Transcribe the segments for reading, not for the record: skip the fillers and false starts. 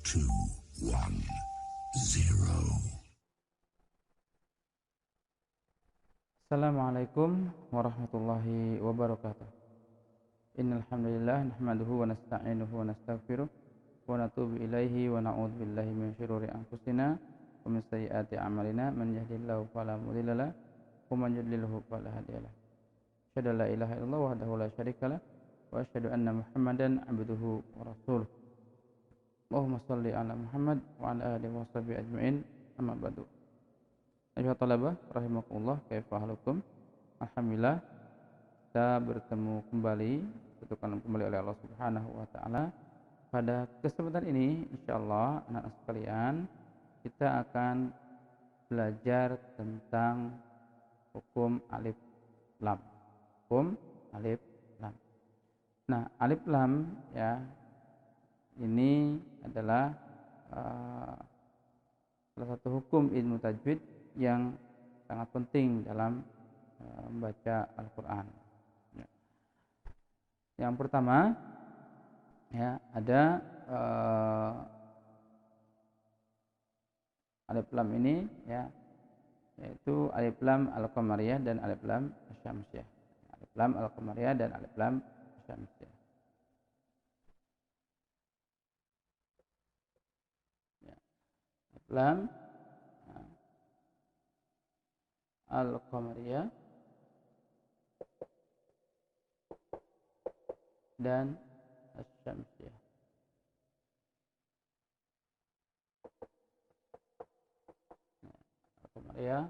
2, 1, 0. Assalamualaikum warahmatullahi wabarakatuh. Innal hamdalillah nahmaduhu wa nasta'inuhu wa nastaghfiruh wa natubu ilaihi wa na'udzu billahi min syururi anfusina wa min sayyiati a'malina man yahdihillahu fala mudhillalah wa man yudlilhu fala hadiyalah. Asyhadu an la ilaha illallah wahdahu la syarikalah wa asyhadu anna Muhammadan 'abduhu wa rasuluh. Allahumma shalli ala Muhammad wa ala alihi wa sahbihi ajmain. Amma ba'du. Ayuhat talabah rahimakumullah, kaifa halukum? Alhamdulillah kita bertemu kembali, ditentukan kembali oleh Allah Subhanahu wa taala. Pada kesempatan ini insyaallah anak-anak sekalian, kita akan belajar tentang hukum alif lam. Hukum alif lam. Nah, alif lam ya, ini adalah salah satu hukum ilmu tajwid yang sangat penting dalam membaca Al-Quran. Yang pertama ya, ada alif lam ini ya, yaitu alif lam al-qamariyah dan alif lam asy-syamsiyah. Alif lam al-qamariyah dan alif lam asy-syamsiyah. Ya. Alif lam al-qamariyah dan asy-syamsiyah. Al-qamariyah.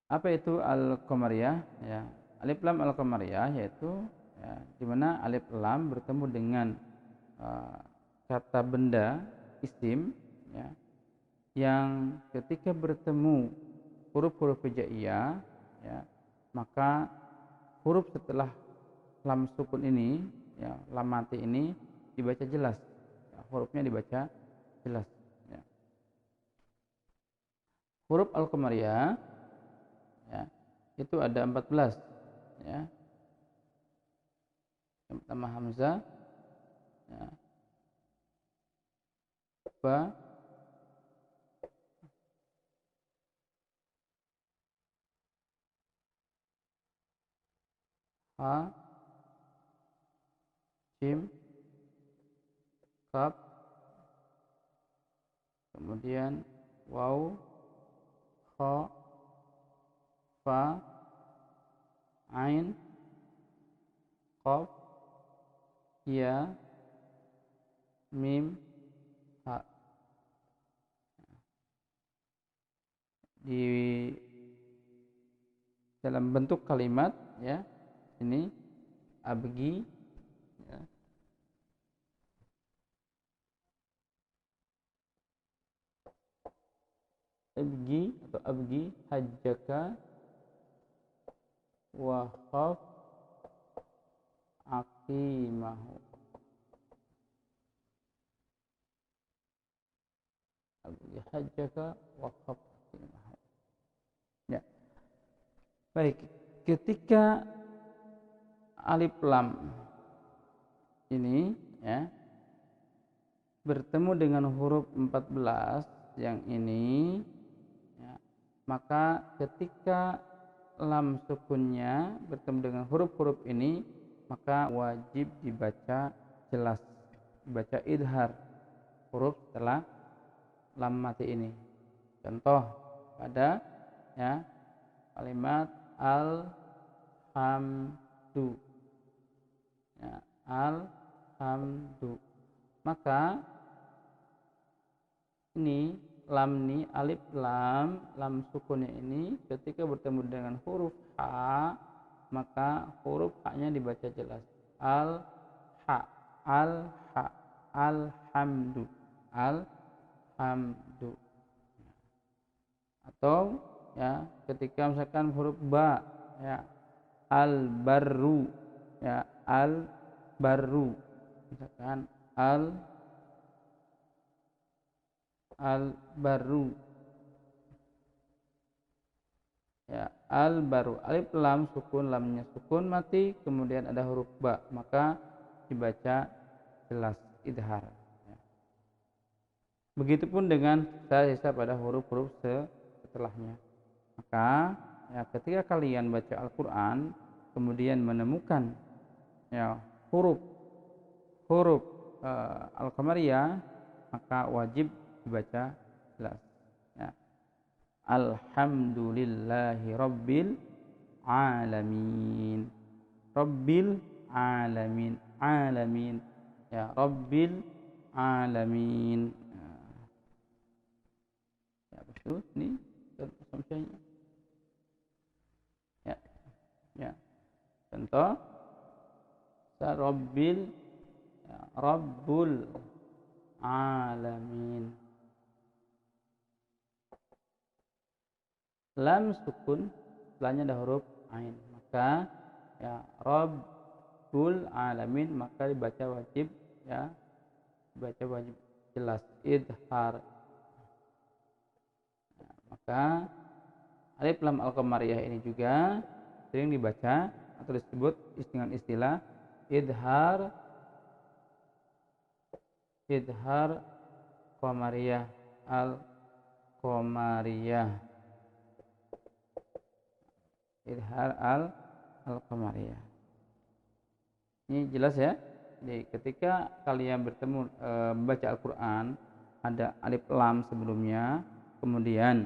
Apa itu al-qamariyah? Ya, alif lam al-qamariyah yaitu ya, di mana alif lam bertemu dengan kata benda isim ya, yang ketika bertemu huruf-huruf hijaiyah ya, maka huruf setelah lam sukun ini ya, lam mati ini dibaca jelas ya, hurufnya dibaca jelas ya. Huruf al-qamariyah ya, itu ada 14 ya. Yang pertama hamzah ya, ba, ha, jim, kaf, kemudian waw, kha, fa, ain, qaf, ya, mim, ha. Di dalam bentuk kalimat ya, ini abgi ya, abgi atau abgi hajjaka wa khaf aqimahu. Abgi hajjaka wa khaf aqimahu. Ya. Baik, ketika alif lam ini ya bertemu dengan huruf 14 yang ini ya, maka ketika lam sukunnya bertemu dengan huruf-huruf ini maka wajib dibaca jelas, dibaca idhar huruf setelah lam mati ini. Contoh pada ya kalimat alhamdu ya, alhamdu, maka ini lam ni alif lam sukunnya ini ketika bertemu dengan huruf ha maka huruf ha-nya dibaca jelas, al ha, alhamdu, alhamdu. Atau ya ketika misalkan huruf ba ya, al barru ya, al barru, misalkan al baru ya, al baru, alif lam sukun, lamnya sukun mati, kemudian ada huruf ba maka dibaca jelas, idhar. Ya. Begitupun dengan sisa-sisa pada huruf-huruf setelahnya. Maka ya, ketika kalian baca Al-Quran kemudian menemukan ya huruf Al-Qamariyah, maka wajib dibaca jelas. Ya. Alhamdulillahi Rabbil Alamin. Rabbil Alamin. Alamin. Ya, Rabbil Alamin. Ya, betul. Ini contohnya. Ya. Ya. Contoh Rabbil ya, Rabbul Alamin. Lam sukun, setelahnya ada huruf ain. Maka ya Rabbul Alamin, maka dibaca wajib ya, dibaca wajib jelas, idhar. Ya, maka alif lam al-qamariyah ini juga sering dibaca atau disebut dengan istilah idhar qamariyah, al-qamariyah, idhar al-qamariyah. Ini jelas ya. Jadi ketika kalian bertemu membaca Al-Quran, ada alif lam sebelumnya, kemudian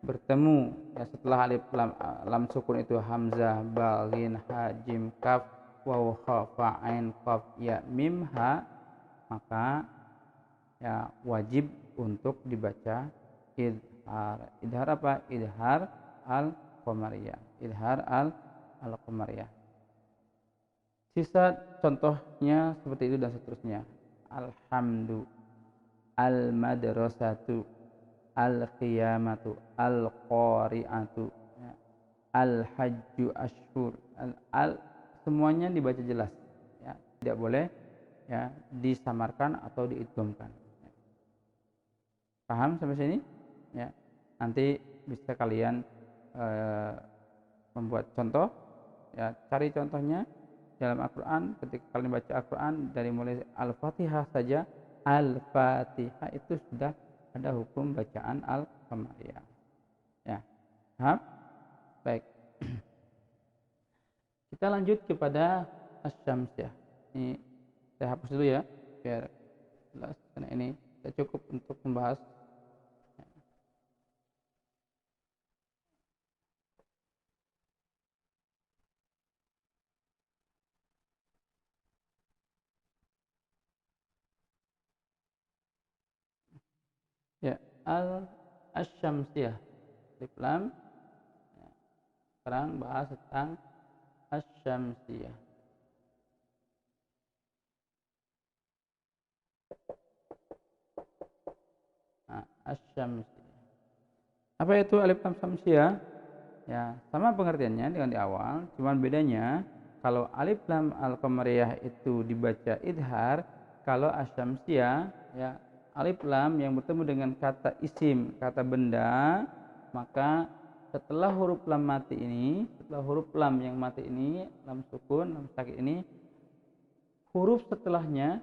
bertemu ya, setelah alif lam sukun itu hamzah, ba, ghin, ha, jim, kaf, waw, kha, fa, ain, qaf, ya, mim, ha, maka ya wajib untuk dibaca idhar. Idhar apa? Idhar al-qamariyah. Idhar al-qamariyah. Sisa contohnya seperti itu dan seterusnya. Alhamdu, al-madrasatu, al-qiyamatu, al-qari'atu, ya, al-hajju ashhur, semuanya dibaca jelas. Ya, tidak boleh ya disamarkan atau diidghamkan. Paham sampai sini? Ya. Nanti bisa kalian membuat contoh. Ya, cari contohnya dalam Al-Quran. Ketika kalian baca Al-Quran dari mulai Al-Fatihah saja, Al-Fatihah itu sudah ada hukum bacaan Al-Qamariyah. Ya, paham? Baik. Kita lanjut kepada Asy-Syamsiyah. Ini saya hapus dulu ya, biar jelas, karena ini sudah cukup untuk membahas. Ya, Asy-Syamsiyah. Alif lam. Ya. Sekarang bahas tentang Asy-Syamsiyah. Nah, Asy-Syamsiyah. Apa itu alif lam syamsiyah? Ya, sama pengertiannya dengan di awal, cuman bedanya kalau alif lam al-qamariyah itu dibaca idhar, kalau asy-syamsiyah ya alif lam yang bertemu dengan kata isim, kata benda, maka setelah huruf lam mati ini, setelah huruf lam yang mati ini, lam sukun, lam sakit ini, huruf setelahnya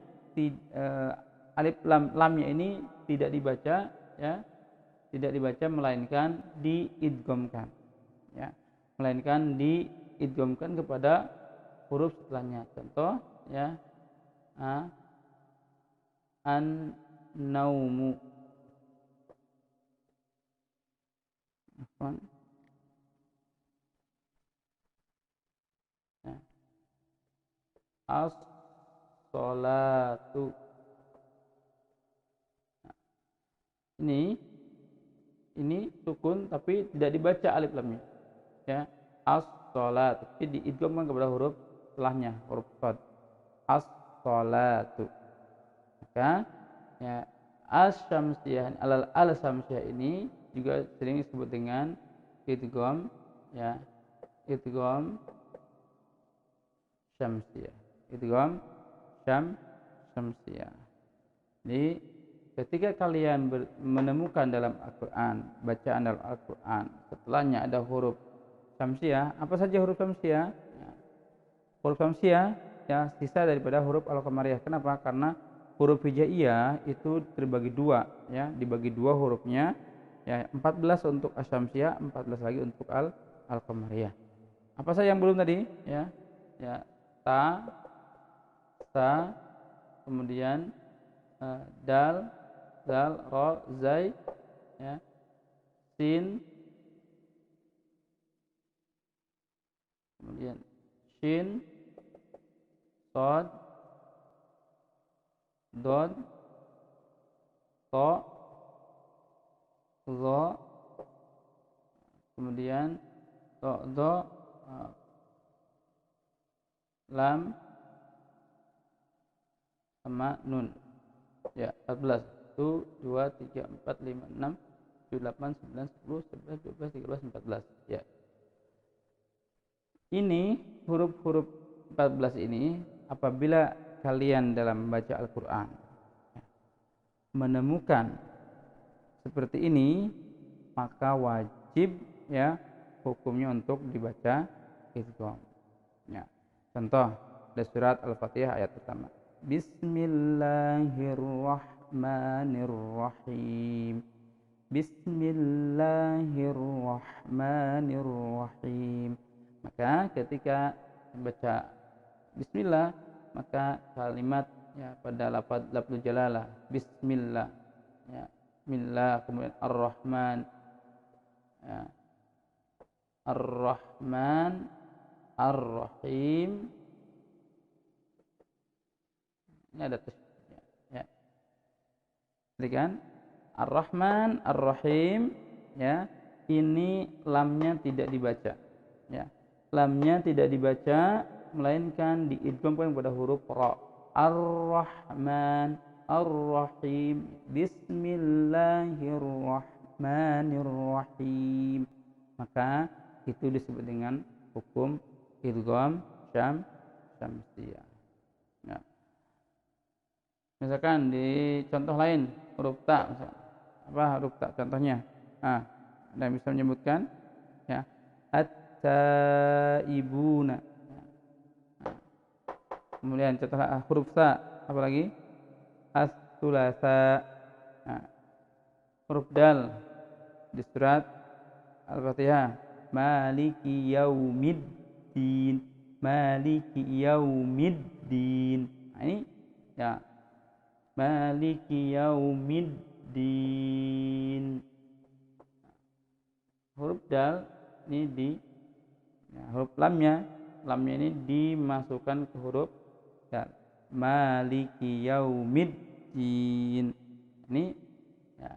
alif lamnya ini tidak dibaca ya, tidak dibaca melainkan diidghamkan ya, melainkan diidghamkan kepada huruf setelahnya. Contoh ya, an-naumu, ya. As-sholatu. Nah, ini sukun tapi tidak dibaca alif lamnya ya, as-sholat, tapi diidghamkan kepada huruf setelahnya, huruf shad, as-sholatu. Maka ya asy-syamsiyah, al-syamsiyah ini juga sering disebut dengan idgham ya, idgham syamsiyah, idgham syamsiyah. Jadi ketika kalian menemukan dalam Al-Quran, bacaan dalam Al-Quran, setelahnya ada huruf syamsiyah, apa saja huruf syamsiyah? Ya. Huruf syamsiyah ya sisa daripada huruf al-qamariyah. Kenapa? Karena huruf hijaiyah itu terbagi dua, ya, dibagi dua hurufnya, ya, 14 untuk asyamsiyah, 14 lagi untuk al-qamariyah. Apa saja yang belum tadi? Ya, ya, ta, sa, kemudian dal, ro, zai, ya, sin, kemudian shin, sod, dod, to, zo, kemudian to, do, lam, sama nun. Ya, 14. 1 2 3 4 5 6 7 8 9 10 11 12 13 14. Ya. Ini huruf-huruf 14 ini apabila kalian dalam membaca Al-Qur'an menemukan seperti ini, maka wajib, ya, hukumnya untuk dibaca idgham. Ya. Contoh dari surat Al-Fatihah ayat pertama. Bismillahirrahmanirrahim. Bismillahirrahmanirrahim. Maka ketika membaca bismillah, maka kalimat, ya, pada lafaz jalalah bismillah, ya, bismillah, kemudian ar-rahman, ya, ar-rahman, ar-rahim, ini ada tasydidnya, ya. Jadi kan ar-rahman, ar-rahim, ya, ini lamnya tidak dibaca, ya. Lamnya tidak dibaca, melainkan diidghamkan pada huruf ra. Ar-rahman, ar-rahim, bismillahirrahmanirrahim. Maka itu disebut dengan hukum idgham syamsiyah. Ya. Misalkan di contoh lain huruf ta, misalkan. Apa huruf ta contohnya? Dan bisa menyebutkan, ya, at-taibuna. Kemudian contoh huruf sa, apa lagi? As-sulasa. Huruf dal di surat Al-Fatihah, maliki yaumiddin, maliki yaumiddin. Ini, ya, maliki yaumiddin. Huruf dal ini huruf lamnya ini dimasukkan ke huruf dal. Maliki yaumiddin. Ini, ya,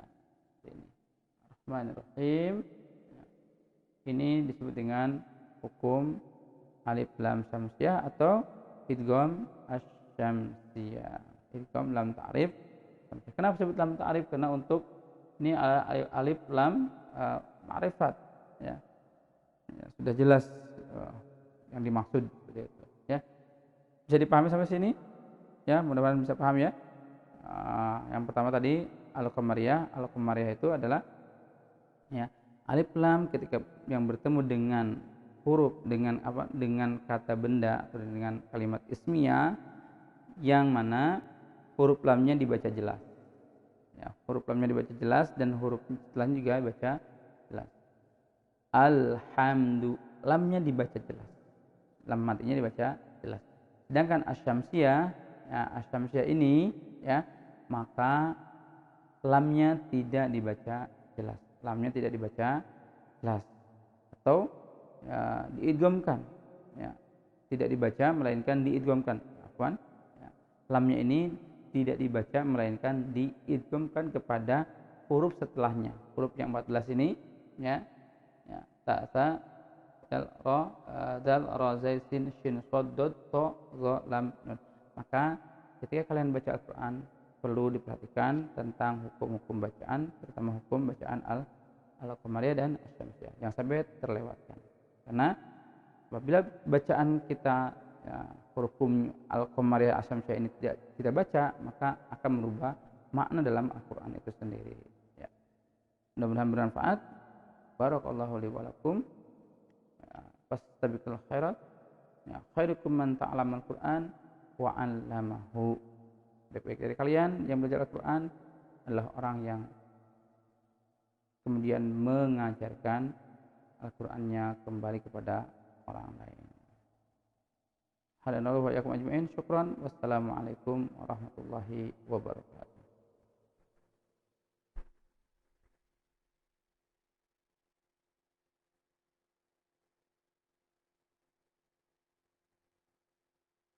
ini Rahmanirrahim. Ini disebut dengan hukum alif lam syamsiyah atau idgham asy-syamsiyah. Idgham lam ta'rif. Kenapa disebut lam ta'rif? Karena untuk ini alif lam ma'rifat, ya. Ya, sudah jelas yang dimaksud, ya. Bisa dipahami sampai sini? Ya, mudah-mudahan bisa paham, ya. Yang pertama tadi al-qamariyah. Al-qamariyah itu adalah, ya, alif lam ketika yang bertemu dengan huruf, dengan apa, dengan kata benda atau dengan kalimat ismiyah yang mana huruf lamnya dibaca jelas, ya, huruf lamnya dibaca jelas dan huruf setelahnya juga dibaca jelas. Alhamdu, lamnya dibaca jelas, lam matinya dibaca jelas. Sedangkan asyamsiyah, ya, asyamsiyah ini, ya, maka lamnya tidak dibaca jelas, lamnya tidak dibaca jelas atau, ya, diidghamkan, ya, tidak dibaca melainkan diidghamkan. Afwan, ya, lamnya ini tidak dibaca melainkan diidghamkan kepada huruf setelahnya, huruf yang 14 ini, ya, ya, ta, sa, dal, ra, zai, sin, shin, shad, dod, to, zo, lam, nun. Maka ketika kalian baca Al-Quran perlu diperhatikan tentang hukum-hukum bacaan, terutama hukum bacaan al-qamariyah dan asyamsiyah, jangan sampai terlewatkan. Karena apabila bacaan kita, ya, hukum al-qamariyah asyamsiyah ini tidak kita baca, maka akan merubah makna dalam Al-Quran itu sendiri, ya. Mudah-mudahan bermanfaat. Barakallahu li wa lakum. Fastabiqul khairat. Ya, khairukum man ta'allama al-Qur'an wa 'allamahu. Baik dari kalian yang belajar Al-Qur'an adalah orang yang kemudian mengajarkan Al-Qur'annya kembali kepada orang lain. Hadanallahu wa iyyakum ajma'in. Syukran. Wassalamualaikum warahmatullahi wabarakatuh.